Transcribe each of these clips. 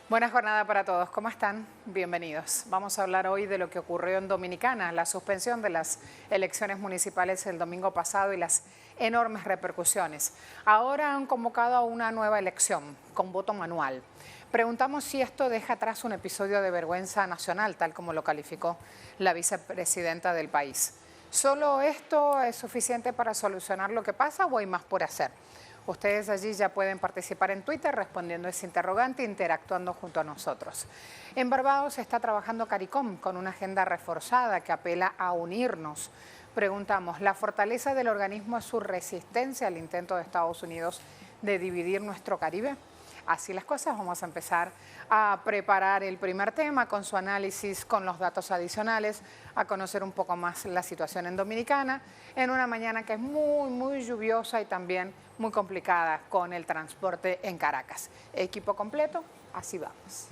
Buena jornada para todos. ¿Cómo están? Bienvenidos. Vamos a hablar hoy de lo que ocurrió en Dominicana, la suspensión de las elecciones municipales el domingo pasado y las enormes repercusiones. Ahora han convocado a una nueva elección con voto manual. Preguntamos si esto deja atrás un episodio de vergüenza nacional, tal como lo calificó la vicepresidenta del país. ¿Solo esto es suficiente para solucionar lo que pasa o hay más por hacer? Ustedes allí ya pueden participar en Twitter respondiendo ese interrogante e interactuando junto a nosotros. En Barbados está trabajando CARICOM con una agenda reforzada que apela a unirnos. Preguntamos, ¿la fortaleza del organismo es su resistencia al intento de Estados Unidos de dividir nuestro Caribe? Así las cosas, vamos a empezar a preparar el primer tema con su análisis, con los datos adicionales, a conocer un poco más la situación en Dominicana, en una mañana que es muy lluviosa y también muy complicada con el transporte en Caracas. Equipo completo, así vamos.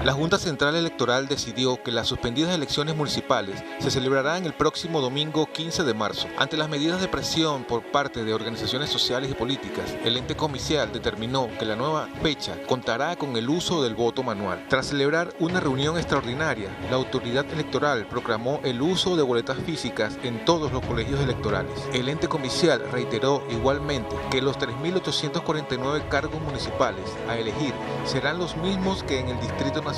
La Junta Central Electoral decidió que las suspendidas elecciones municipales se celebrarán el próximo domingo 15 de marzo. Ante las medidas de presión por parte de organizaciones sociales y políticas, el ente comicial determinó que la nueva fecha contará con el uso del voto manual. Tras celebrar una reunión extraordinaria, la autoridad electoral proclamó el uso de boletas físicas en todos los colegios electorales. El ente comicial reiteró igualmente que los 3.849 cargos municipales a elegir serán los mismos que en el Distrito Nacional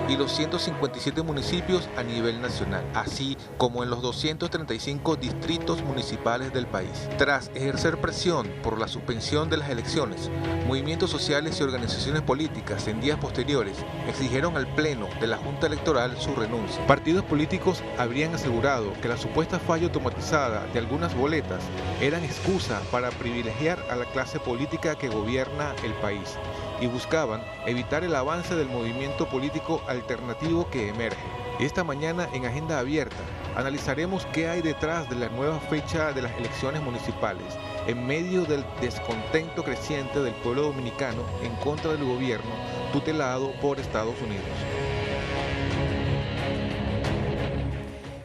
y los 157 municipios a nivel nacional, así como en los 235 distritos municipales del país. Tras ejercer presión por la suspensión de las elecciones, movimientos sociales y organizaciones políticas en días posteriores exigieron al Pleno de la Junta Electoral su renuncia. Partidos políticos habrían asegurado que la supuesta falla automatizada de algunas boletas eran excusa para privilegiar a la clase política que gobierna el país y buscaban evitar el avance del movimiento político alternativo que emerge. Esta mañana en Agenda Abierta analizaremos qué hay detrás de la nueva fecha de las elecciones municipales en medio del descontento creciente del pueblo dominicano en contra del gobierno tutelado por Estados Unidos.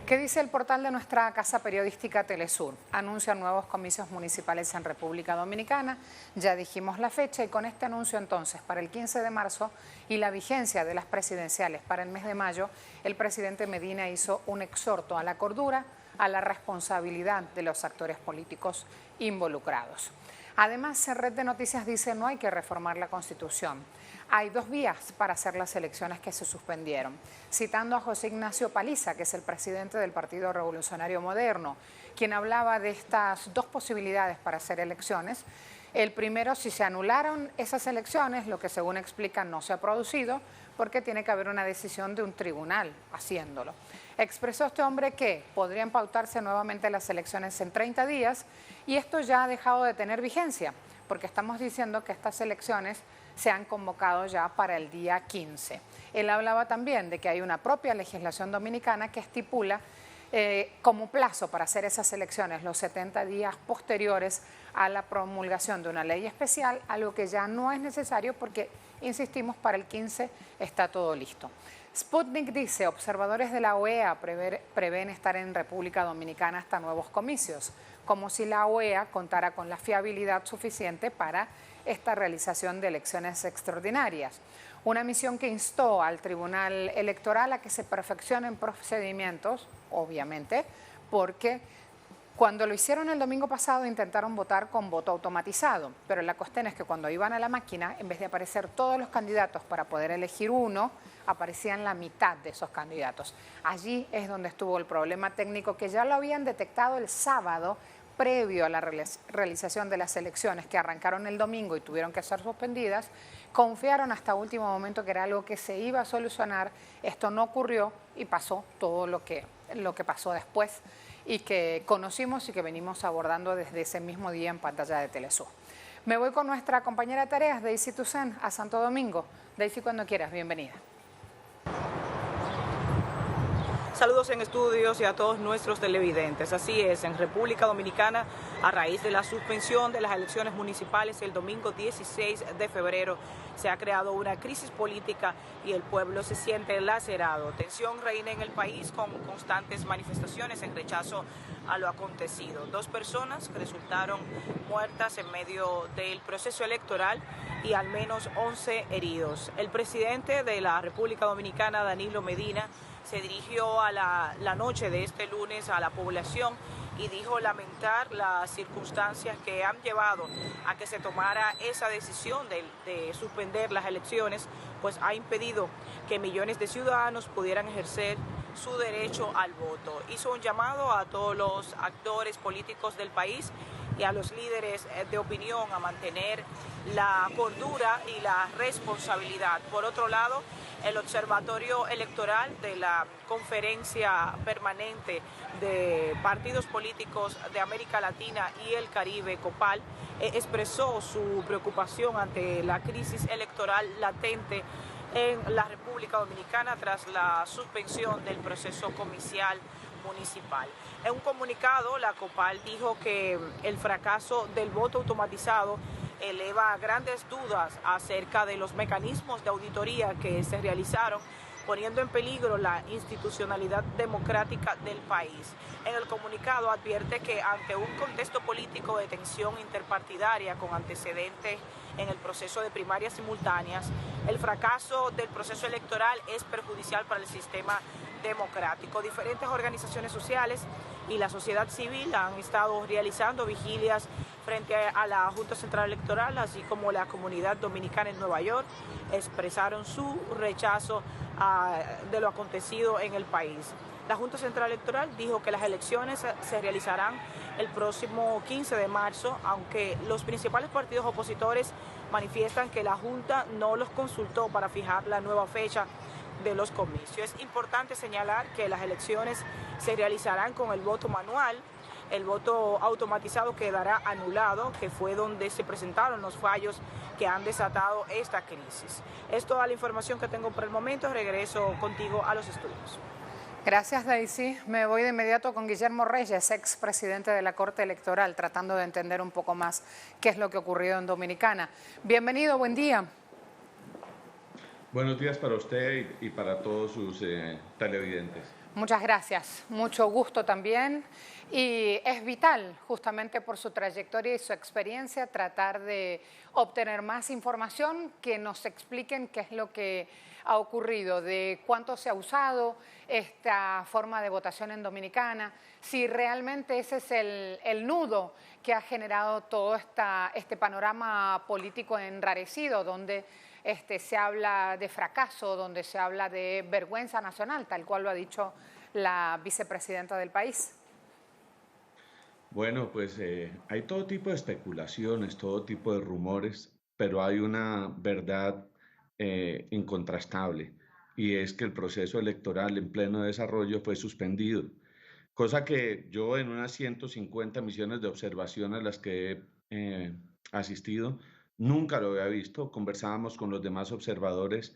¿Qué dice el portal de nuestra casa periodística Telesur? Anuncian nuevos comicios municipales en República Dominicana. Ya dijimos la fecha y con este anuncio entonces para el 15 de marzo y la vigencia de las presidenciales para el mes de mayo, el presidente Medina hizo un exhorto a la cordura, a la responsabilidad de los actores políticos involucrados. Además, Red de Noticias dice no hay que reformar la Constitución. Hay dos vías para hacer las elecciones que se suspendieron. Citando a José Ignacio Paliza, que es el presidente del Partido Revolucionario Moderno, quien hablaba de estas dos posibilidades para hacer elecciones. El primero, si se anularon esas elecciones, lo que según explican no se ha producido, porque tiene que haber una decisión de un tribunal haciéndolo. Expresó este hombre que podrían pautarse nuevamente las elecciones en 30 días y esto ya ha dejado de tener vigencia, porque estamos diciendo que estas elecciones se han convocado ya para el día 15. Él hablaba también de que hay una propia legislación dominicana que estipula como plazo para hacer esas elecciones los 70 días posteriores a la promulgación de una ley especial, algo que ya no es necesario porque, insistimos, para el 15 está todo listo. Sputnik dice, observadores de la OEA prevén estar en República Dominicana hasta nuevos comicios, como si la OEA contara con la fiabilidad suficiente para esta realización de elecciones extraordinarias. Una misión que instó al Tribunal Electoral a que se perfeccionen procedimientos, obviamente, porque cuando lo hicieron el domingo pasado intentaron votar con voto automatizado, pero la cuestión es que cuando iban a la máquina, en vez de aparecer todos los candidatos para poder elegir uno, aparecían la mitad de esos candidatos. Allí es donde estuvo el problema técnico que ya lo habían detectado el sábado, previo a la realización de las elecciones que arrancaron el domingo y tuvieron que ser suspendidas. Confiaron hasta último momento que era algo que se iba a solucionar. Esto no ocurrió y pasó todo lo que pasó después y que conocimos y que venimos abordando desde ese mismo día en pantalla de Telesur. Me voy con nuestra compañera de tareas, Daisy Toussaint, a Santo Domingo. Daisy, cuando quieras, bienvenida. Saludos en estudios y a todos nuestros televidentes. Así es, en República Dominicana, a raíz de la suspensión de las elecciones municipales el domingo 16 de febrero, se ha creado una crisis política y el pueblo se siente lacerado. Tensión reina en el país con constantes manifestaciones en rechazo a lo acontecido. 2 personas resultaron muertas en medio del proceso electoral y al menos 11 heridos. El presidente de la República Dominicana, Danilo Medina, se dirigió a la noche de este lunes a la población y dijo lamentar las circunstancias que han llevado a que se tomara esa decisión de suspender las elecciones, pues ha impedido que millones de ciudadanos pudieran ejercer su derecho al voto. Hizo un llamado a todos los actores políticos del país y a los líderes de opinión a mantener la cordura y la responsabilidad. Por otro lado, el Observatorio Electoral de la Conferencia Permanente de Partidos Políticos de América Latina y el Caribe, COPAL, expresó su preocupación ante la crisis electoral latente en la República Dominicana tras la suspensión del proceso comicial municipal. En un comunicado, la COPAL dijo que el fracaso del voto automatizado eleva grandes dudas acerca de los mecanismos de auditoría que se realizaron, poniendo en peligro la institucionalidad democrática del país. En el comunicado advierte que ante un contexto político de tensión interpartidaria con antecedentes en el proceso de primarias simultáneas, el fracaso del proceso electoral es perjudicial para el sistema democrático. Diferentes organizaciones sociales y la sociedad civil han estado realizando vigilias frente a la Junta Central Electoral, así como la comunidad dominicana en Nueva York expresaron su rechazo de lo acontecido en el país. La Junta Central Electoral dijo que las elecciones se realizarán el próximo 15 de marzo, aunque los principales partidos opositores manifiestan que la Junta no los consultó para fijar la nueva fecha de los comicios. Es importante señalar que las elecciones se realizarán con el voto manual. El voto automatizado quedará anulado, que fue donde se presentaron los fallos que han desatado esta crisis. Es toda la información que tengo por el momento. Regreso contigo a los estudios. Gracias, Daisy. Me voy de inmediato con Guillermo Reyes, expresidente de la Corte Electoral, tratando de entender un poco más qué es lo que ha ocurrido en Dominicana. Bienvenido, buen día. Buenos días para usted y para todos sus televidentes. Muchas gracias, mucho gusto también. Y es vital, justamente por su trayectoria y su experiencia, tratar de obtener más información, que nos expliquen qué es lo que ha ocurrido, de cuánto se ha usado esta forma de votación en Dominicana, si realmente ese es el nudo que ha generado todo este panorama político enrarecido, donde se habla de fracaso, donde se habla de vergüenza nacional, tal cual lo ha dicho la vicepresidenta del país. Bueno, pues hay todo tipo de especulaciones, todo tipo de rumores, pero hay una verdad incontrastable, y es que el proceso electoral en pleno desarrollo fue suspendido, cosa que yo en unas 150 misiones de observación a las que he asistido, nunca lo había visto. Conversábamos con los demás observadores,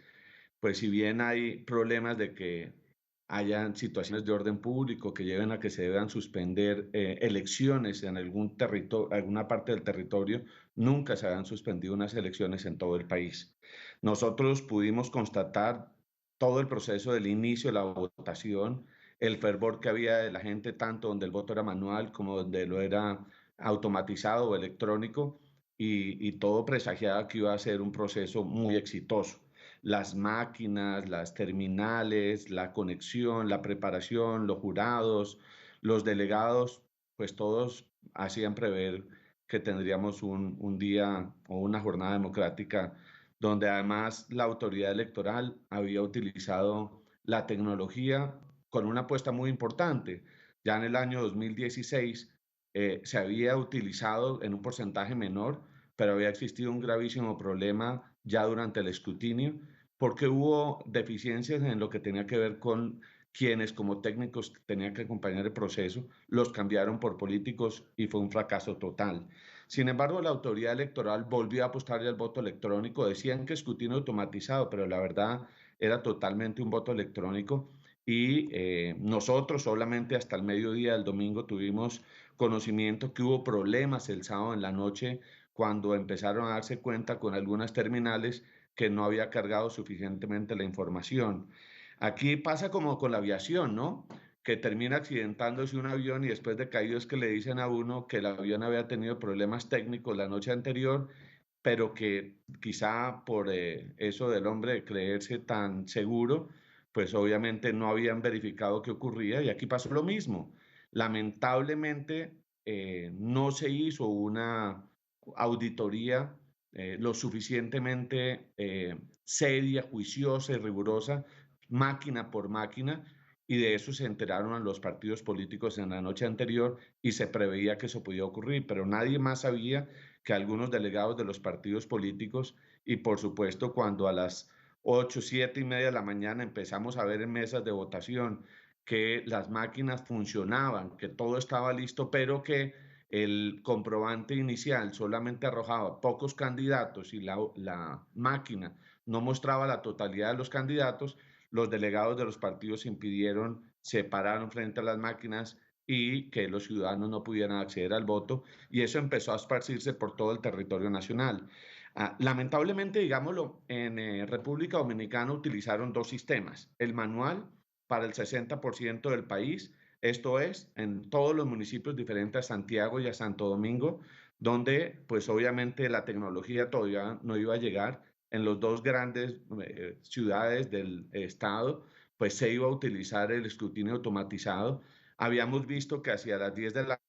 pues si bien hay problemas de que hayan situaciones de orden público que lleven a que se deban suspender elecciones en algún territorio, alguna parte del territorio, nunca se habían suspendido unas elecciones en todo el país. Nosotros pudimos constatar todo el proceso del inicio de la votación, el fervor que había de la gente, tanto donde el voto era manual como donde lo era automatizado o electrónico, y todo presagiaba que iba a ser un proceso muy exitoso. Las máquinas, las terminales, la conexión, la preparación, los jurados, los delegados, pues todos hacían prever que tendríamos un día o una jornada democrática donde además la autoridad electoral había utilizado la tecnología con una apuesta muy importante. Ya en el año 2016 se había utilizado en un porcentaje menor, pero había existido un gravísimo problema ya durante el escrutinio, porque hubo deficiencias en lo que tenía que ver con quienes como técnicos tenían que acompañar el proceso, los cambiaron por políticos y fue un fracaso total. Sin embargo, la autoridad electoral volvió a apostarle al voto electrónico. Decían que escrutinio automatizado, pero la verdad era totalmente un voto electrónico, y nosotros solamente hasta el mediodía del domingo tuvimos conocimiento que hubo problemas el sábado en la noche cuando empezaron a darse cuenta con algunas terminales que no había cargado suficientemente la información. Aquí pasa como con la aviación, ¿no? Que termina accidentándose un avión y después de caído es que le dicen a uno que el avión había tenido problemas técnicos la noche anterior, pero que quizá por eso del hombre de creerse tan seguro, pues obviamente no habían verificado qué ocurría y aquí pasó lo mismo. Lamentablemente no se hizo una auditoría lo suficientemente seria, juiciosa y rigurosa, máquina por máquina, y de eso se enteraron los partidos políticos en la noche anterior y se preveía que eso podía ocurrir, pero nadie más sabía que algunos delegados de los partidos políticos y por supuesto cuando a las 8, 7 y media de la mañana empezamos a ver en mesas de votación que las máquinas funcionaban, que todo estaba listo, pero que el comprobante inicial solamente arrojaba pocos candidatos y la máquina no mostraba la totalidad de los candidatos, los delegados de los partidos impidieron, se pararon frente a las máquinas y que los ciudadanos no pudieran acceder al voto, y eso empezó a esparcirse por todo el territorio nacional. Lamentablemente, digámoslo, en República Dominicana utilizaron dos sistemas, el manual para el 60% del país, esto es, en todos los municipios diferentes a Santiago y a Santo Domingo, donde pues obviamente la tecnología todavía no iba a llegar. En los dos grandes ciudades del estado, pues se iba a utilizar el escrutinio automatizado. Habíamos visto que hacia las 10 de la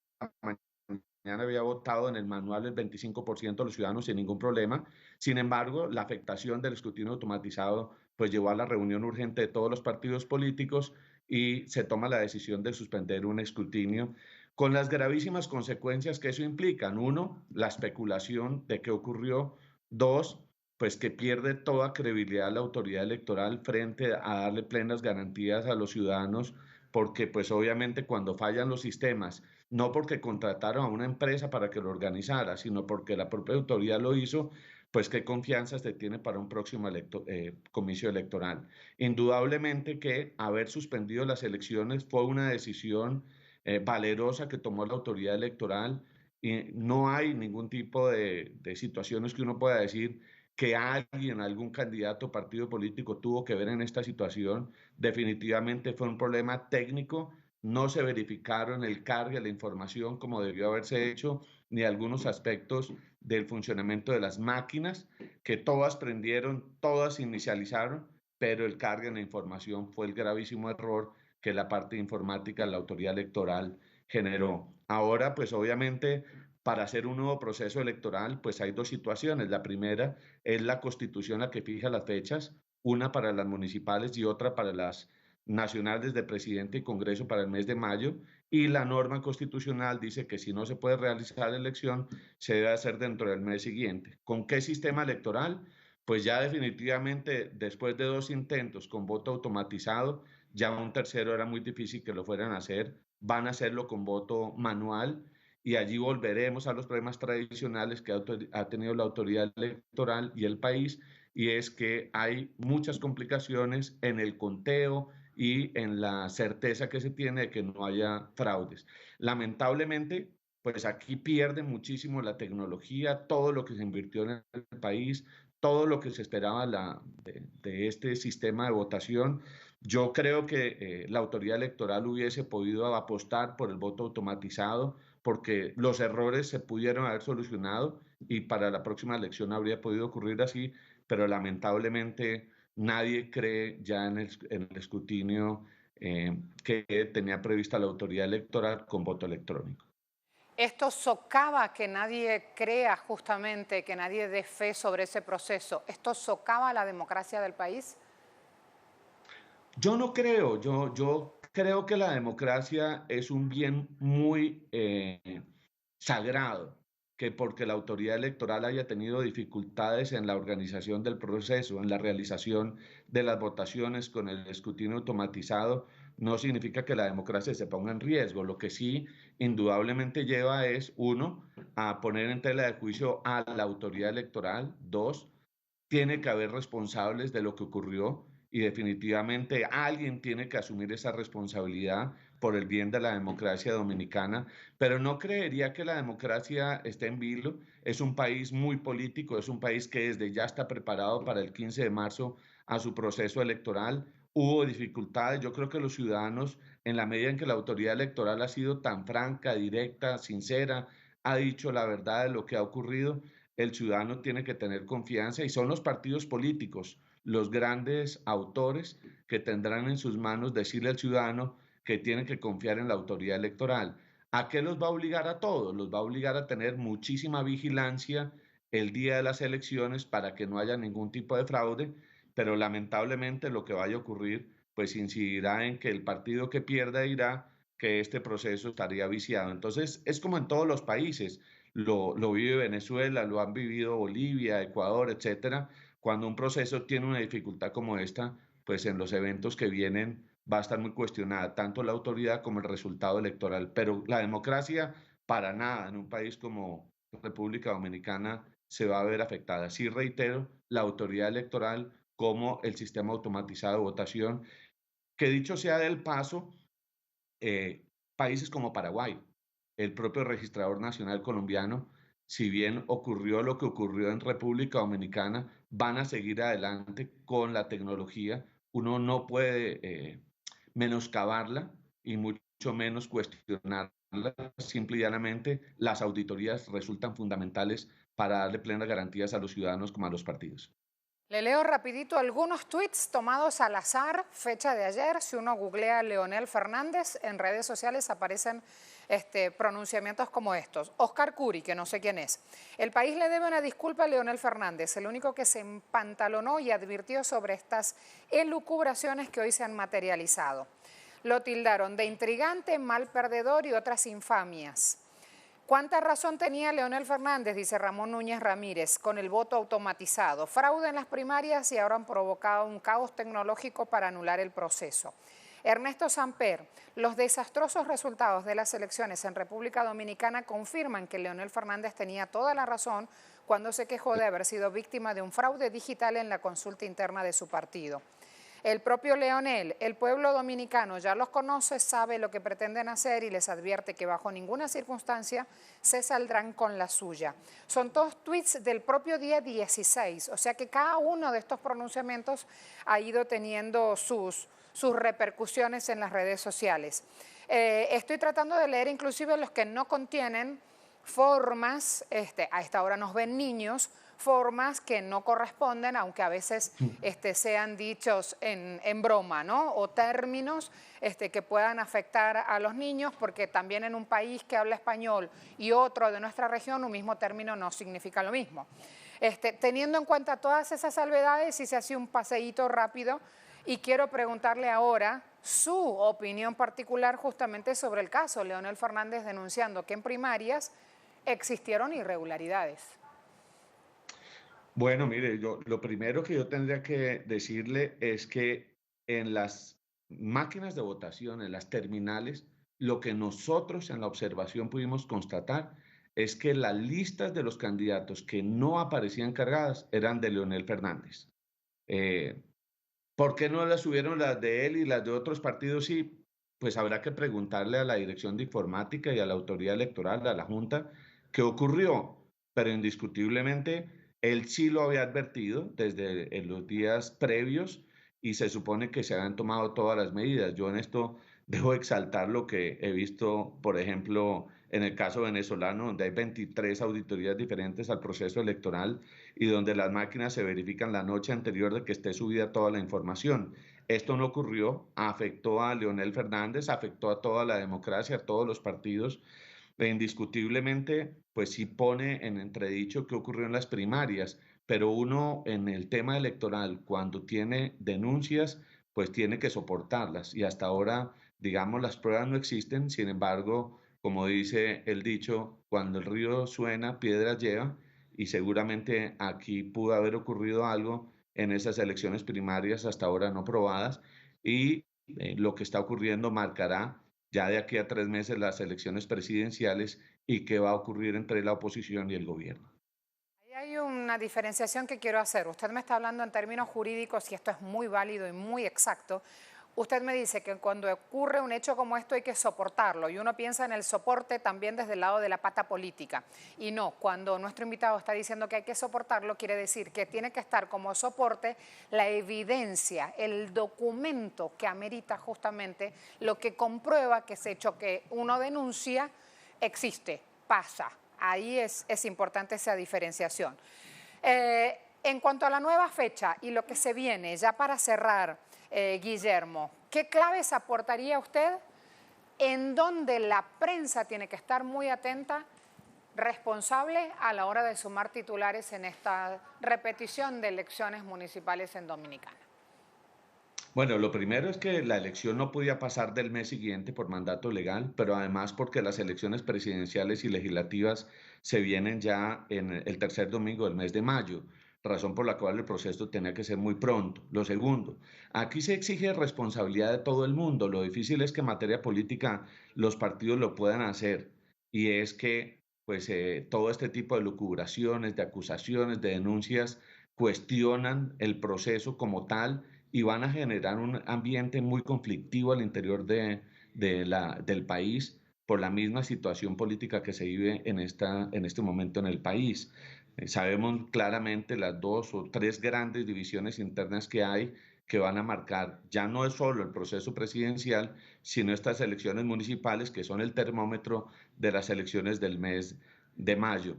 mañana había votado en el manual el 25% de los ciudadanos sin ningún problema. Sin embargo, la afectación del escrutinio automatizado pues llevó a la reunión urgente de todos los partidos políticos y se toma la decisión de suspender un escrutinio con las gravísimas consecuencias que eso implica. Uno, la especulación de qué ocurrió. Dos, pues que pierde toda credibilidad la autoridad electoral frente a darle plenas garantías a los ciudadanos, porque pues obviamente cuando fallan los sistemas, no porque contrataron a una empresa para que lo organizara, sino porque la propia autoridad lo hizo, pues qué confianza se tiene para un próximo comicio electoral. Indudablemente que haber suspendido las elecciones fue una decisión valerosa que tomó la autoridad electoral y no hay ningún tipo de situaciones que uno pueda decir que alguien, algún candidato, partido político tuvo que ver en esta situación. Definitivamente fue un problema técnico, no se verificaron el cargue, la información como debió haberse hecho, ni algunos aspectos del funcionamiento de las máquinas, que todas prendieron, todas inicializaron, pero el cargue en la información fue el gravísimo error que la parte informática de la autoridad electoral generó. Ahora, pues obviamente, para hacer un nuevo proceso electoral, pues hay dos situaciones. La primera es la Constitución la que fija las fechas, una para las municipales y otra para las nacionales de presidente y Congreso para el mes de mayo, y la norma constitucional dice que si no se puede realizar la elección, se debe hacer dentro del mes siguiente. ¿Con qué sistema electoral? Pues ya definitivamente, después de dos intentos con voto automatizado, ya un tercero era muy difícil que lo fueran a hacer, van a hacerlo con voto manual, y allí volveremos a los problemas tradicionales que ha tenido la autoridad electoral y el país, y es que hay muchas complicaciones en el conteo y en la certeza que se tiene de que no haya fraudes. Lamentablemente, pues aquí pierde muchísimo la tecnología, todo lo que se invirtió en el país, todo lo que se esperaba de este sistema de votación. Yo creo que la autoridad electoral hubiese podido apostar por el voto automatizado, porque los errores se pudieron haber solucionado y para la próxima elección habría podido ocurrir así, pero lamentablemente nadie cree ya en el escrutinio que tenía prevista la autoridad electoral con voto electrónico. Esto socava que nadie crea justamente, que nadie dé fe sobre ese proceso. ¿Esto socava la democracia del país? Yo no creo, yo creo que la democracia es un bien muy sagrado, que porque la autoridad electoral haya tenido dificultades en la organización del proceso, en la realización de las votaciones con el escrutinio automatizado, no significa que la democracia se ponga en riesgo. Lo que sí indudablemente lleva es, uno, a poner en tela de juicio a la autoridad electoral, dos, tiene que haber responsables de lo que ocurrió y definitivamente alguien tiene que asumir esa responsabilidad por el bien de la democracia dominicana, pero no creería que la democracia esté en vilo. Es un país muy político, es un país que desde ya está preparado para el 15 de marzo a su proceso electoral. Hubo dificultades, yo creo que los ciudadanos, en la medida en que la autoridad electoral ha sido tan franca, directa, sincera, ha dicho la verdad de lo que ha ocurrido, el ciudadano tiene que tener confianza y son los partidos políticos los grandes autores que tendrán en sus manos decirle al ciudadano que tiene que confiar en la autoridad electoral. ¿A qué los va a obligar a todos? Los va a obligar a tener muchísima vigilancia el día de las elecciones para que no haya ningún tipo de fraude, pero lamentablemente lo que vaya a ocurrir pues incidirá en que el partido que pierda dirá que este proceso estaría viciado. Entonces es como en todos los países, lo vive Venezuela, lo han vivido Bolivia, Ecuador, etcétera. Cuando un proceso tiene una dificultad como esta, pues en los eventos que vienen va a estar muy cuestionada tanto la autoridad como el resultado electoral. Pero la democracia, para nada, en un país como República Dominicana se va a ver afectada. Sí reitero, la autoridad electoral como el sistema automatizado de votación, que dicho sea del paso, países como Paraguay, el propio registrador nacional colombiano, si bien ocurrió lo que ocurrió en República Dominicana, van a seguir adelante con la tecnología. Uno no puede menoscabarla y mucho menos cuestionarla. Simple y llanamente, las auditorías resultan fundamentales para darle plenas garantías a los ciudadanos como a los partidos. Le leo rapidito algunos tweets tomados al azar, fecha de ayer. Si uno googlea Leonel Fernández, en redes sociales aparecen pronunciamientos como estos. Oscar Curi, que no sé quién es. El país le debe una disculpa a Leonel Fernández, el único que se empantalonó y advirtió sobre estas elucubraciones que hoy se han materializado. Lo tildaron de intrigante, mal perdedor y otras infamias. ¿Cuánta razón tenía Leonel Fernández, dice Ramón Núñez Ramírez, con el voto automatizado? Fraude en las primarias y ahora han provocado un caos tecnológico para anular el proceso. Ernesto Samper, los desastrosos resultados de las elecciones en República Dominicana confirman que Leonel Fernández tenía toda la razón cuando se quejó de haber sido víctima de un fraude digital en la consulta interna de su partido. El propio Leonel, el pueblo dominicano ya los conoce, sabe lo que pretenden hacer y les advierte que bajo ninguna circunstancia se saldrán con la suya. Son todos tweets del propio día 16, o sea que cada uno de estos pronunciamientos ha ido teniendo sus repercusiones en las redes sociales. Estoy tratando de leer inclusive los que no contienen formas, a esta hora nos ven niños, formas que no corresponden, aunque a veces sean dichos en broma, ¿no? O términos que puedan afectar a los niños, porque también en un país que habla español y otro de nuestra región, un mismo término no significa lo mismo. Teniendo en cuenta todas esas salvedades, hice así un paseíto rápido y quiero preguntarle ahora su opinión particular justamente sobre el caso. Leonel Fernández denunciando que en primarias existieron irregularidades. Bueno, mire, lo primero que yo tendría que decirle es que en las máquinas de votación, en las terminales, lo que nosotros en la observación pudimos constatar es que las listas de los candidatos que no aparecían cargadas eran de Leonel Fernández. ¿Por qué no las subieron las de él y las de otros partidos? Sí, pues habrá que preguntarle a la Dirección de Informática y a la Autoridad Electoral, a la Junta, qué ocurrió, pero indiscutiblemente él sí lo había advertido desde en los días previos y se supone que se habían tomado todas las medidas. Yo en esto debo exaltar lo que he visto, por ejemplo, en el caso venezolano, donde hay 23 auditorías diferentes al proceso electoral y donde las máquinas se verifican la noche anterior de que esté subida toda la información. Esto no ocurrió, afectó a Leonel Fernández, afectó a toda la democracia, a todos los partidos. Indiscutiblemente, pues sí pone en entredicho qué ocurrió en las primarias, pero uno en el tema electoral, cuando tiene denuncias, pues tiene que soportarlas. Y hasta ahora, digamos, las pruebas no existen, sin embargo, como dice el dicho, cuando el río suena, piedras lleva, y seguramente aquí pudo haber ocurrido algo en esas elecciones primarias hasta ahora no probadas, y lo que está ocurriendo marcará ya de aquí a 3 meses las elecciones presidenciales y qué va a ocurrir entre la oposición y el gobierno. Ahí hay un una diferenciación que quiero hacer. Usted me está hablando en términos jurídicos y esto es muy válido y muy exacto. Usted me dice que cuando ocurre un hecho como esto hay que soportarlo y uno piensa en el soporte también desde el lado de la pata política. Y no, cuando nuestro invitado está diciendo que hay que soportarlo, quiere decir que tiene que estar como soporte la evidencia, el documento que amerita justamente lo que comprueba que ese hecho que uno denuncia existe, pasa. Ahí es importante esa diferenciación. En cuanto a la nueva fecha y lo que se viene, ya para cerrar, Guillermo, ¿qué claves aportaría usted en donde la prensa tiene que estar muy atenta, responsable a la hora de sumar titulares en esta repetición de elecciones municipales en Dominicana? Bueno, lo primero es que la elección no podía pasar del mes siguiente por mandato legal, pero además porque las elecciones presidenciales y legislativas se vienen ya en el tercer domingo del mes de mayo, razón por la cual el proceso tenía que ser muy pronto. Lo segundo, aquí se exige responsabilidad de todo el mundo. Lo difícil es que en materia política los partidos lo puedan hacer y es que pues todo este tipo de lucubraciones, de acusaciones, de denuncias cuestionan el proceso como tal y van a generar un ambiente muy conflictivo al interior del país por la misma situación política que se vive en este momento en el país. Sabemos claramente las dos o tres grandes divisiones internas que hay que van a marcar ya no es solo el proceso presidencial, sino estas elecciones municipales que son el termómetro de las elecciones del mes de mayo.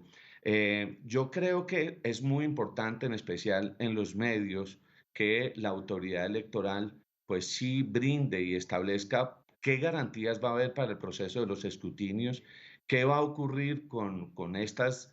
Yo creo que es muy importante, en especial en los medios, que la autoridad electoral pues sí brinde y establezca qué garantías va a haber para el proceso de los escrutinios, qué va a ocurrir con estas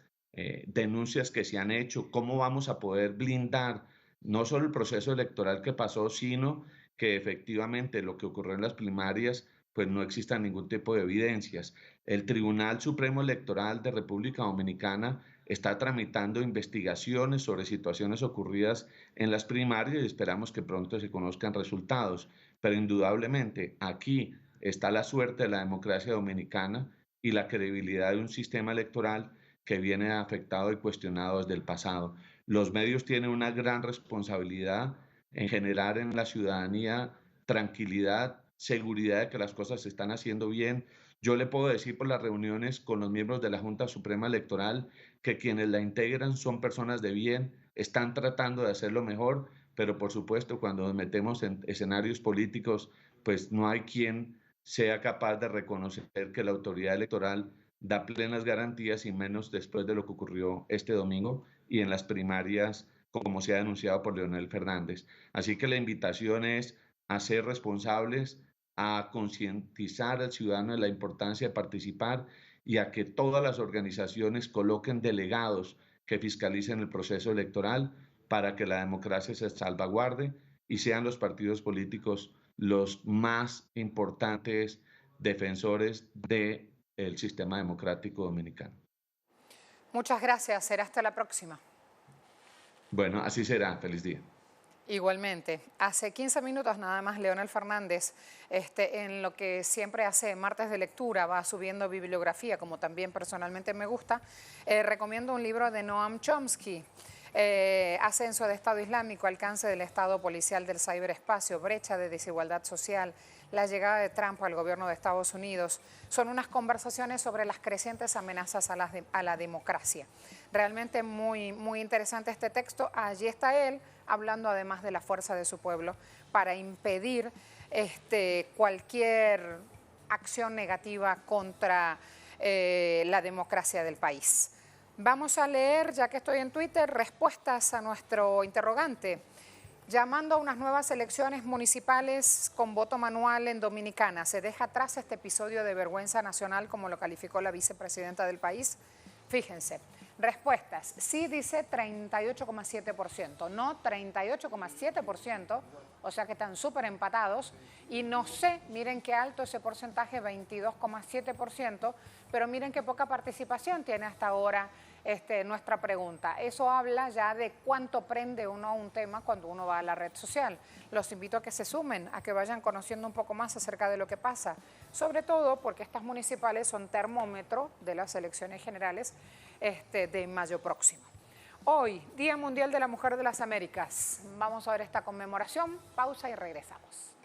denuncias que se han hecho, cómo vamos a poder blindar no solo el proceso electoral que pasó, sino que efectivamente lo que ocurrió en las primarias pues no exista ningún tipo de evidencias. El Tribunal Supremo Electoral de República Dominicana está tramitando investigaciones sobre situaciones ocurridas en las primarias y esperamos que pronto se conozcan resultados. Pero indudablemente aquí está la suerte de la democracia dominicana y la credibilidad de un sistema electoral que viene afectado y cuestionado desde el pasado. Los medios tienen una gran responsabilidad en generar en la ciudadanía tranquilidad, seguridad de que las cosas se están haciendo bien. Yo le puedo decir por las reuniones con los miembros de la Junta Suprema Electoral que quienes la integran son personas de bien, están tratando de hacerlo mejor, pero por supuesto cuando nos metemos en escenarios políticos, pues no hay quien sea capaz de reconocer que la autoridad electoral da plenas garantías y menos después de lo que ocurrió este domingo y en las primarias, como se ha denunciado por Leonel Fernández. Así que la invitación es a ser responsables, a concientizar al ciudadano de la importancia de participar y a que todas las organizaciones coloquen delegados que fiscalicen el proceso electoral para que la democracia se salvaguarde y sean los partidos políticos los más importantes defensores del sistema democrático dominicano. Muchas gracias, será hasta la próxima. Bueno, así será. Feliz día. Igualmente. Hace 15 minutos nada más Leonel Fernández, en lo que siempre hace martes de lectura, va subiendo bibliografía, como también personalmente me gusta. Recomiendo un libro de Noam Chomsky, Ascenso de Estado Islámico, Alcance del Estado Policial del Ciberespacio, Brecha de Desigualdad Social, la llegada de Trump al gobierno de Estados Unidos. Son unas conversaciones sobre las crecientes amenazas a la democracia. Realmente muy, muy interesante este texto. Allí está él hablando además de la fuerza de su pueblo para impedir cualquier acción negativa contra la democracia del país. Vamos a leer, ya que estoy en Twitter, respuestas a nuestro interrogante. Llamando a unas nuevas elecciones municipales con voto manual en Dominicana, ¿se deja atrás este episodio de vergüenza nacional, como lo calificó la vicepresidenta del país? Fíjense, respuestas. Sí dice 38,7%, no 38,7%, o sea que están súper empatados. Y no sé, miren qué alto ese porcentaje, 22,7%, pero miren qué poca participación tiene hasta ahora nuestra pregunta. Eso habla ya de cuánto prende uno a un tema cuando uno va a la red social. Los invito a que se sumen, a que vayan conociendo un poco más acerca de lo que pasa, sobre todo porque estas municipales son termómetro de las elecciones generales de mayo próximo. Hoy, Día Mundial de la Mujer de las Américas. Vamos a ver esta conmemoración, pausa y regresamos.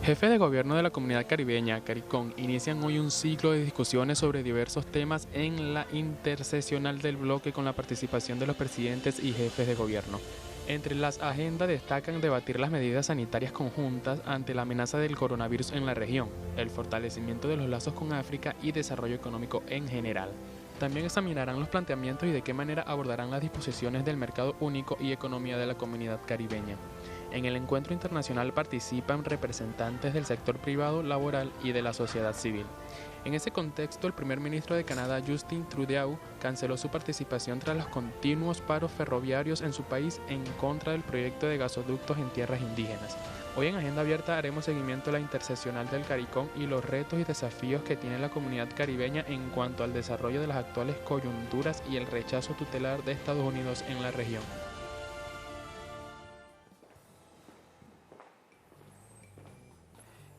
Jefes de gobierno de la Comunidad Caribeña, CARICOM, inician hoy un ciclo de discusiones sobre diversos temas en la interseccional del bloque con la participación de los presidentes y jefes de gobierno. Entre las agendas destacan debatir las medidas sanitarias conjuntas ante la amenaza del coronavirus en la región, el fortalecimiento de los lazos con África y desarrollo económico en general. También examinarán los planteamientos y de qué manera abordarán las disposiciones del mercado único y economía de la comunidad caribeña. En el encuentro internacional participan representantes del sector privado, laboral y de la sociedad civil. En ese contexto, el primer ministro de Canadá, Justin Trudeau, canceló su participación tras los continuos paros ferroviarios en su país en contra del proyecto de gasoductos en tierras indígenas. Hoy en Agenda Abierta haremos seguimiento a la interseccional del CARICOM y los retos y desafíos que tiene la comunidad caribeña en cuanto al desarrollo de las actuales coyunturas y el rechazo tutelar de Estados Unidos en la región.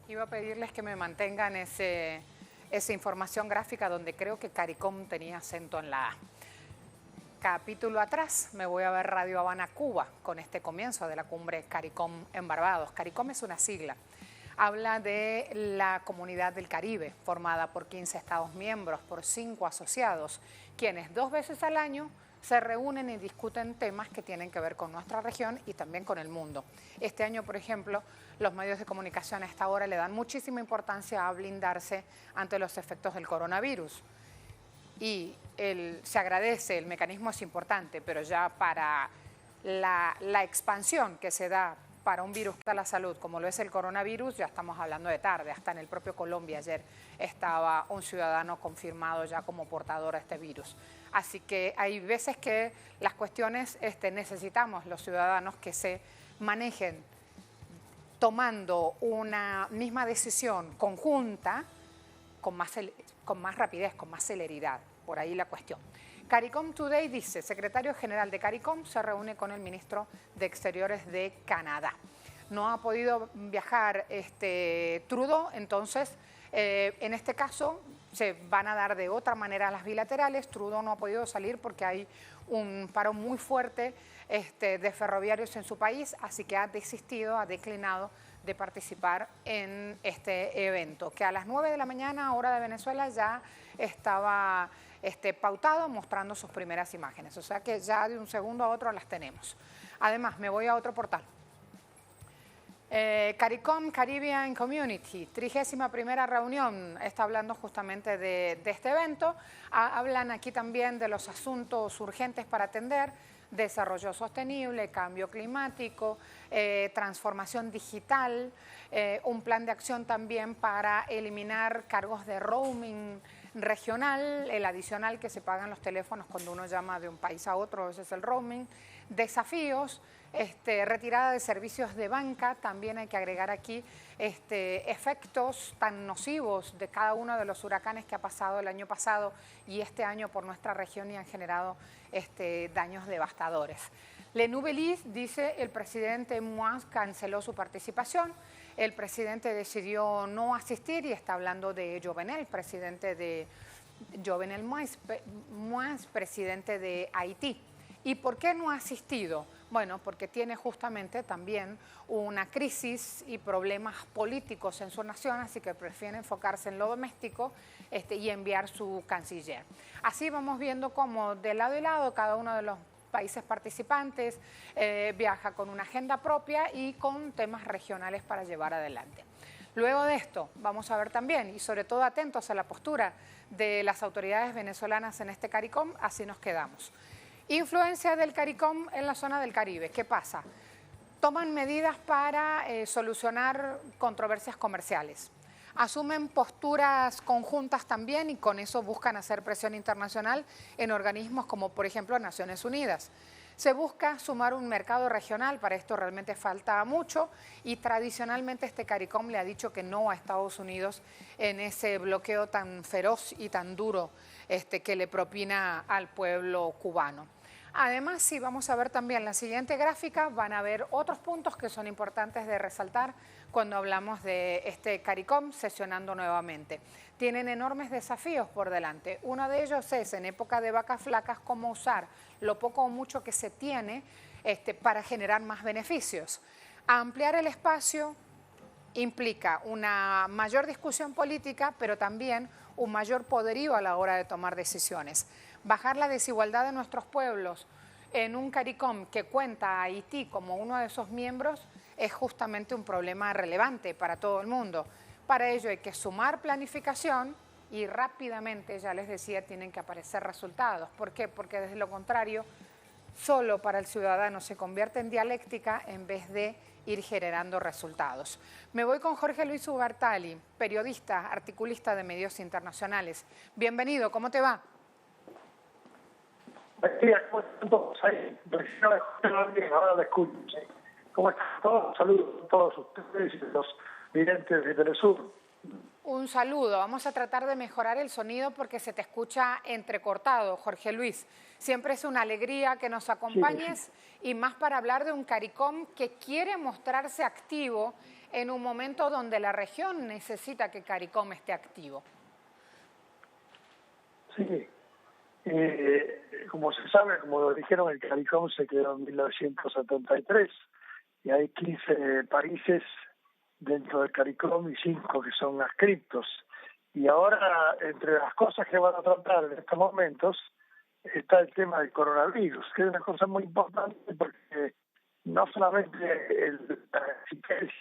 Iba a pedirles que me mantengan esa información gráfica donde creo que CARICOM tenía acento en la A. Capítulo atrás me voy a ver Radio Habana, Cuba, con este comienzo de la cumbre CARICOM en Barbados. CARICOM es una sigla. Habla de la Comunidad del Caribe, formada por 15 Estados miembros, por 5 asociados, quienes 2 veces al año se reúnen y discuten temas que tienen que ver con nuestra región y también con el mundo. Este año, por ejemplo, los medios de comunicación a esta hora le dan muchísima importancia a blindarse ante los efectos del coronavirus. Y se agradece, el mecanismo es importante, pero ya para la expansión que se da para un virus a la salud, como lo es el coronavirus, ya estamos hablando de tarde. Hasta en el propio Colombia ayer estaba un ciudadano confirmado ya como portador a este virus. Así que hay veces que las cuestiones necesitamos los ciudadanos que se manejen tomando una misma decisión conjunta con más rapidez, con más celeridad. Por ahí la cuestión. CARICOM Today dice, secretario general de CARICOM se reúne con el ministro de Exteriores de Canadá. No ha podido viajar Trudeau, entonces en este caso se van a dar de otra manera las bilaterales. Trudeau no ha podido salir porque hay un paro muy fuerte de ferroviarios en su país, así que ha desistido, ha declinado de participar en este evento, que a las 9 de la mañana, hora de Venezuela, ya estaba pautado, mostrando sus primeras imágenes. O sea que ya de un segundo a otro las tenemos. Además, me voy a otro portal. CARICOM Caribbean Community, 31ª reunión, está hablando justamente de este evento. Hablan aquí también de los asuntos urgentes para atender: desarrollo sostenible, cambio climático, transformación digital, un plan de acción también para eliminar cargos de roaming regional, el adicional que se pagan los teléfonos cuando uno llama de un país a otro, ese es el roaming. Desafíos, retirada de servicios de banca, también hay que agregar aquí efectos tan nocivos de cada uno de los huracanes que ha pasado el año pasado y este año por nuestra región y han generado daños devastadores. Le Nouvelis dice, el presidente Moise canceló su participación. El presidente decidió no asistir y está hablando de Jovenel, Jovenel Moise, presidente de Haití. ¿Y por qué no ha asistido? Bueno, porque tiene justamente también una crisis y problemas políticos en su nación, así que prefiere enfocarse en lo doméstico y enviar su canciller. Así vamos viendo cómo de lado y lado cada uno de los países participantes viaja con una agenda propia y con temas regionales para llevar adelante. Luego de esto, vamos a ver también, y sobre todo atentos a la postura de las autoridades venezolanas en este CARICOM, así nos quedamos. Influencia del CARICOM en la zona del Caribe. ¿Qué pasa? Toman medidas para solucionar controversias comerciales. Asumen posturas conjuntas también y con eso buscan hacer presión internacional en organismos como, por ejemplo, Naciones Unidas. Se busca sumar un mercado regional, para esto realmente falta mucho y tradicionalmente este CARICOM le ha dicho que no a Estados Unidos en ese bloqueo tan feroz y tan duro que le propina al pueblo cubano. Además, si vamos a ver también la siguiente gráfica, van a ver otros puntos que son importantes de resaltar cuando hablamos de este CARICOM sesionando nuevamente. Tienen enormes desafíos por delante. Uno de ellos es, en época de vacas flacas, cómo usar lo poco o mucho que se tiene para generar más beneficios. Ampliar el espacio implica una mayor discusión política, pero también un mayor poderío a la hora de tomar decisiones. Bajar la desigualdad de nuestros pueblos en un CARICOM que cuenta a Haití como uno de esos miembros es justamente un problema relevante para todo el mundo. Para ello hay que sumar planificación y rápidamente, ya les decía, tienen que aparecer resultados. ¿Por qué? Porque desde lo contrario, solo para el ciudadano se convierte en dialéctica en vez de ir generando resultados. Me voy con Jorge Luis Ugartali, periodista, articulista de medios internacionales. Bienvenido, ¿cómo te va? ¿Cómo están todos ahí? Ahora lo escucho. ¿Cómo están todos? Saludos a todos ustedes y los videntes de Telesur. Un saludo. Vamos a tratar de mejorar el sonido porque se te escucha entrecortado, Jorge Luis. Siempre es una alegría que nos acompañes y más para hablar de un CARICOM que quiere mostrarse activo en un momento donde la región necesita que CARICOM esté activo. Sí. Como se sabe, como lo dijeron, el CARICOM se creó en 1973 y hay 15 países dentro del CARICOM y 5 que son adscriptos. Y ahora, entre las cosas que van a tratar en estos momentos, está el tema del coronavirus, que es una cosa muy importante porque no solamente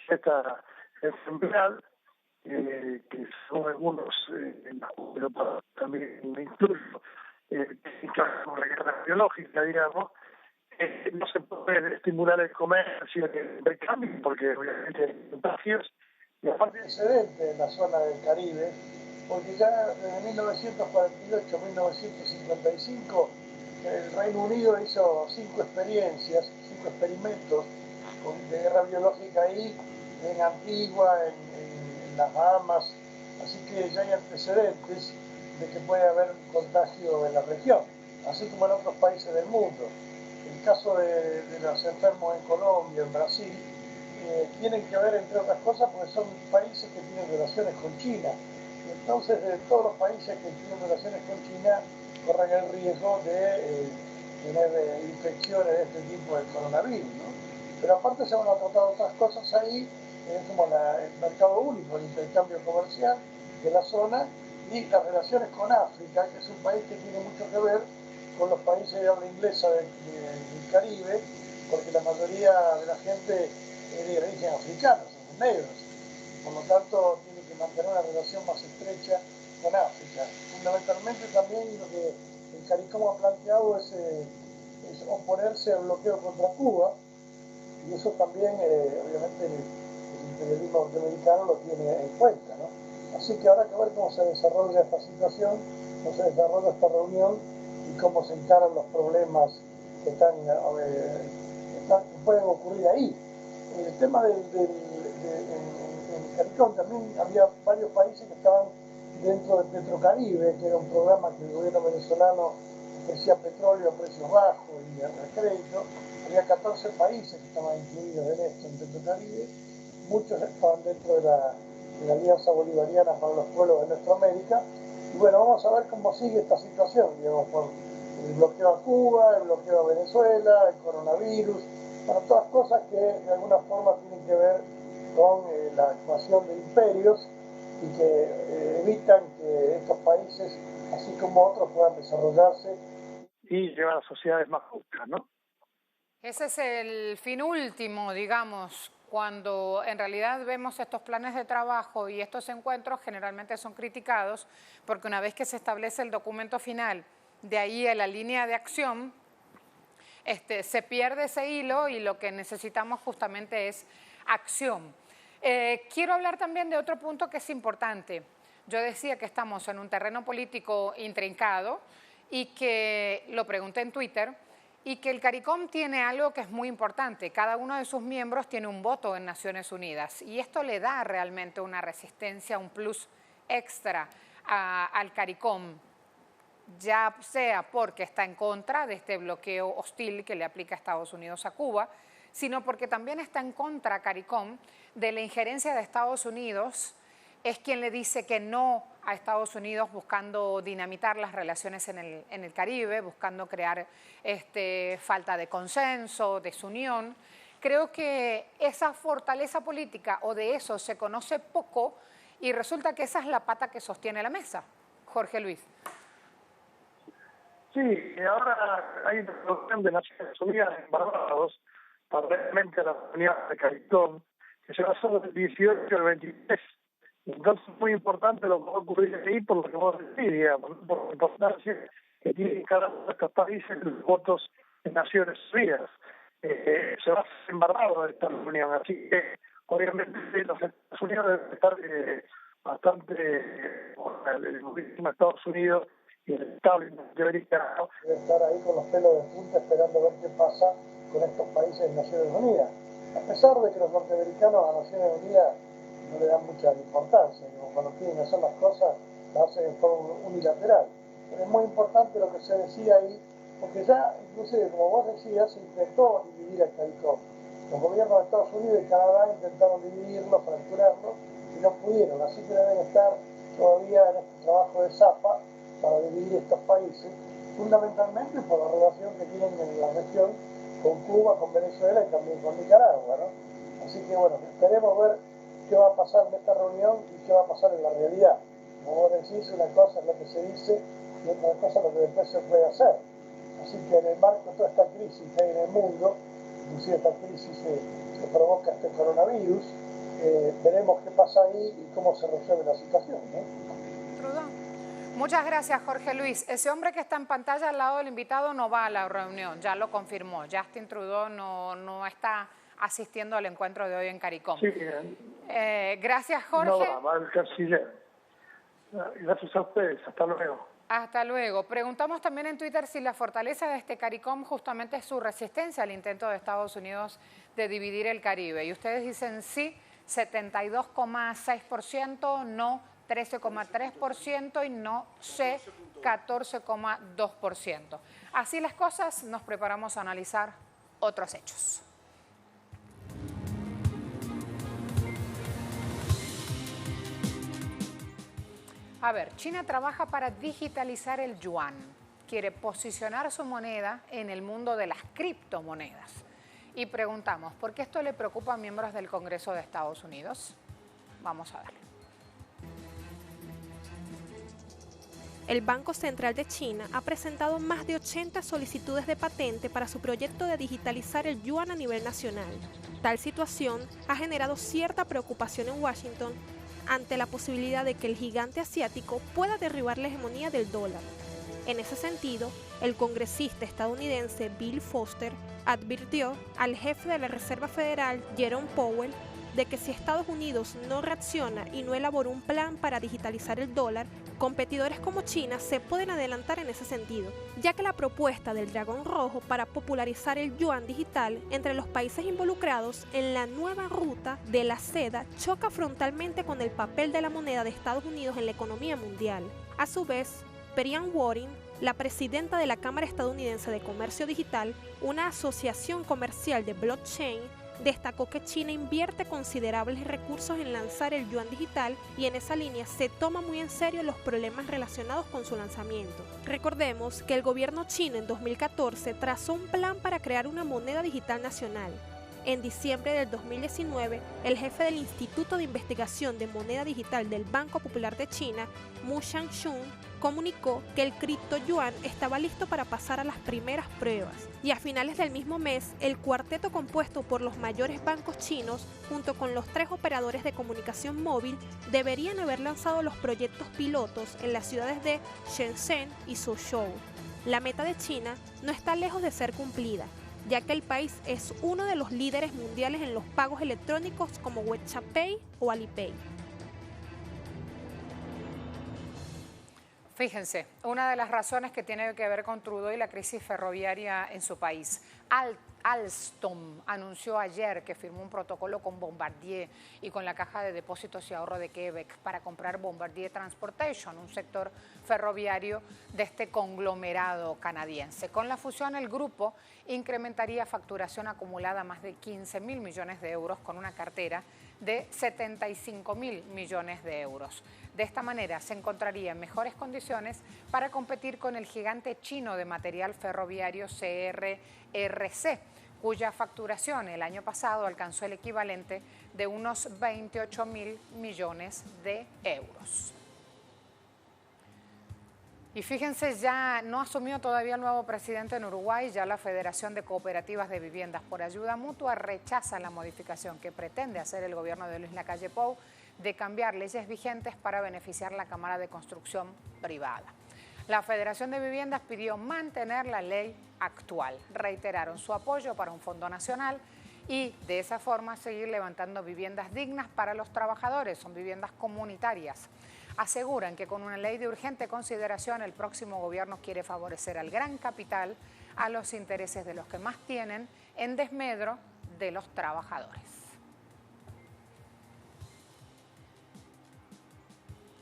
esta enfermedad, que son algunos, pero también me incluyo, como la guerra biológica, digamos, no se puede estimular el comercio y el intercambio porque obviamente hay contagios y aparte excedente en la zona del Caribe, porque ya desde 1948-1955 el Reino Unido hizo 5 experimentos de guerra biológica ahí, en Antigua, en las Bahamas, así que ya hay antecedentes de que puede haber contagio en la región, así como en otros países del mundo. El caso de los enfermos en Colombia, en Brasil, tienen que ver, entre otras cosas, porque son países que tienen relaciones con China. Y entonces, de todos los países que tienen relaciones con China, corren el riesgo de tener infecciones de este tipo de coronavirus, ¿no? Pero aparte se van a tratar otras cosas ahí, como el mercado único, el intercambio comercial de la zona y las relaciones con África, que es un país que tiene mucho que ver con los países de habla inglesa del Caribe, porque la mayoría de la gente es de origen africano, son negros. Por lo tanto, tiene que mantener una relación más estrecha con África. Fundamentalmente también lo que el CARICOM ha planteado es oponerse al bloqueo contra Cuba, y eso también, obviamente, el imperialismo norteamericano lo tiene en cuenta, ¿no? Así que habrá que ver cómo se desarrolla esta situación, cómo se desarrolla esta reunión y cómo se encaran los problemas que pueden ocurrir ahí. El tema en CARICOM también había varios países que estaban dentro del Petrocaribe, que era un programa que el gobierno venezolano ofrecía petróleo a precios bajos y a crédito. Había 14 países que estaban incluidos en esto, en Petrocaribe. Muchos estaban dentro de la Alianza Bolivariana para los Pueblos de Nuestra América. Y bueno, vamos a ver cómo sigue esta situación, digamos, por el bloqueo a Cuba, el bloqueo a Venezuela, el coronavirus, bueno, todas cosas que de alguna forma tienen que ver con la actuación de imperios y que evitan que estos países, así como otros, puedan desarrollarse y llevar a sociedades más justas, ¿no? Ese es el fin último, digamos, cuando en realidad vemos estos planes de trabajo y estos encuentros generalmente son criticados porque una vez que se establece el documento final, de ahí a la línea de acción, se pierde ese hilo y lo que necesitamos justamente es acción. Quiero hablar también de otro punto que es importante. Yo decía que estamos en un terreno político intrincado y que, lo pregunté en Twitter, y que el CARICOM tiene algo que es muy importante. Cada uno de sus miembros tiene un voto en Naciones Unidas y esto le da realmente una resistencia, un plus extra al CARICOM, ya sea porque está en contra de este bloqueo hostil que le aplica Estados Unidos a Cuba, sino porque también está en contra CARICOM de la injerencia de Estados Unidos. Es quien le dice que no a Estados Unidos buscando dinamitar las relaciones en el Caribe, buscando crear falta de consenso, desunión. Creo que esa fortaleza política o de eso se conoce poco y resulta que esa es la pata que sostiene la mesa. Jorge Luis. Sí, ahora hay una reunión de Naciones Unidas en Barbados, paralelamente a la reunión de CARICOM, que se va a hacer del 18 al 23. Entonces es muy importante lo que va a ocurrir ahí por lo que vos decís, digamos, por la importancia que tienen cada uno de estos países los votos en Naciones Unidas. Se va a hacer en Barbados esta reunión, así que obviamente los Estados Unidos deben estar bastante, el gobierno de Estados Unidos y el Estado norteamericano debe estar ahí con los pelos de punta esperando a ver qué pasa con estos países en Naciones Unidas. A pesar de que los norteamericanos a Naciones Unidas no le dan mucha importancia, cuando quieren hacer las cosas, las hacen en forma unilateral. Pero es muy importante lo que se decía ahí, porque ya, inclusive, como vos decías, se intentó dividir el CARICOM. Los gobiernos de Estados Unidos y Canadá intentaron dividirlo, fracturarlo, y no pudieron, así que deben estar todavía en este trabajo de zapa para dividir estos países, fundamentalmente por la relación que tienen en la región con Cuba, con Venezuela y también con Nicaragua, ¿no? Así que bueno, esperemos ver qué va a pasar en esta reunión y qué va a pasar en la realidad. Como vos decís, una cosa es lo que se dice y otra cosa es lo que después se puede hacer. Así que en el marco de toda esta crisis que hay en el mundo, inclusive esta crisis que provoca este coronavirus, veremos qué pasa ahí y cómo se resuelve la situación, ¿no? Trudeau. Muchas gracias, Jorge Luis. Ese hombre que está en pantalla al lado del invitado no va a la reunión, ya lo confirmó. Justin Trudeau no está asistiendo al encuentro de hoy en CARICOM. Sí, gracias, Jorge. No va el canciller. Gracias a ustedes. Hasta luego. Hasta luego. Preguntamos también en Twitter si la fortaleza de este CARICOM justamente es su resistencia al intento de Estados Unidos de dividir el Caribe. Y ustedes dicen sí, 72,6%, no 13,3% y no sé 14,2%. Así las cosas, nos preparamos a analizar otros hechos. A ver, China trabaja para digitalizar el yuan. Quiere posicionar su moneda en el mundo de las criptomonedas. Y preguntamos, ¿por qué esto le preocupa a miembros del Congreso de Estados Unidos? Vamos a ver. El Banco Central de China ha presentado más de 80 solicitudes de patente para su proyecto de digitalizar el yuan a nivel nacional. Tal situación ha generado cierta preocupación en Washington ante la posibilidad de que el gigante asiático pueda derribar la hegemonía del dólar. En ese sentido, el congresista estadounidense Bill Foster advirtió al jefe de la Reserva Federal, Jerome Powell, de que si Estados Unidos no reacciona y no elabora un plan para digitalizar el dólar, competidores como China se pueden adelantar en ese sentido, ya que la propuesta del dragón rojo para popularizar el yuan digital entre los países involucrados en la nueva ruta de la seda choca frontalmente con el papel de la moneda de Estados Unidos en la economía mundial. A su vez, Perianne Waring, la presidenta de la Cámara Estadounidense de Comercio Digital, una asociación comercial de blockchain, destacó que China invierte considerables recursos en lanzar el yuan digital y en esa línea se toma muy en serio los problemas relacionados con su lanzamiento. Recordemos que el gobierno chino en 2014 trazó un plan para crear una moneda digital nacional. En diciembre del 2019, el jefe del Instituto de Investigación de Moneda Digital del Banco Popular de China, Mu Xiangxun, comunicó que el criptoyuan estaba listo para pasar a las primeras pruebas. Y a finales del mismo mes, el cuarteto compuesto por los mayores bancos chinos, junto con los 3 operadores de comunicación móvil, deberían haber lanzado los proyectos pilotos en las ciudades de Shenzhen y Suzhou. La meta de China no está lejos de ser cumplida, ya que el país es uno de los líderes mundiales en los pagos electrónicos como WeChat Pay o Alipay. Fíjense, una de las razones que tiene que ver con Trudeau y la crisis ferroviaria en su país. Alstom anunció ayer que firmó un protocolo con Bombardier y con la Caja de Depósitos y Ahorro de Quebec para comprar Bombardier Transportation, un sector ferroviario de este conglomerado canadiense. Con la fusión, el grupo incrementaría facturación acumulada a más de 15.000 millones de euros con una cartera de 75.000 millones de euros. De esta manera se encontraría en mejores condiciones para competir con el gigante chino de material ferroviario CRRC, cuya facturación el año pasado alcanzó el equivalente de unos 28.000 millones de euros. Y fíjense, ya no asumió todavía el nuevo presidente en Uruguay, ya la Federación de Cooperativas de Viviendas por Ayuda Mutua rechaza la modificación que pretende hacer el gobierno de Luis Lacalle Pou de cambiar leyes vigentes para beneficiar la Cámara de Construcción Privada. La Federación de Viviendas pidió mantener la ley actual, reiteraron su apoyo para un fondo nacional y de esa forma seguir levantando viviendas dignas para los trabajadores, son viviendas comunitarias. Aseguran que con una ley de urgente consideración el próximo gobierno quiere favorecer al gran capital a los intereses de los que más tienen en desmedro de los trabajadores.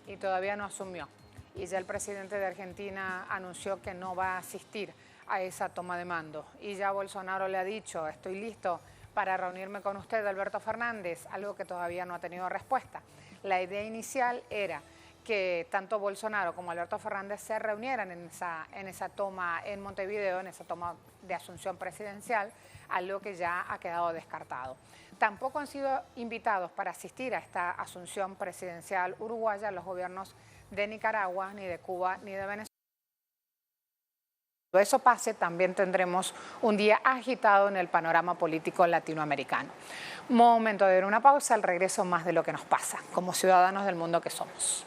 Y todavía no asumió. Y ya el presidente de Argentina anunció que no va a asistir a esa toma de mando. Y ya Bolsonaro le ha dicho, estoy listo para reunirme con usted, Alberto Fernández, algo que todavía no ha tenido respuesta. La idea inicial era que tanto Bolsonaro como Alberto Fernández se reunieran en esa toma en Montevideo, en esa toma de asunción presidencial, algo que ya ha quedado descartado. Tampoco han sido invitados para asistir a esta asunción presidencial uruguaya los gobiernos de Nicaragua, ni de Cuba, ni de Venezuela. Cuando eso pase, también tendremos un día agitado en el panorama político latinoamericano. Momento de ver una pausa, al regreso más de lo que nos pasa como ciudadanos del mundo que somos.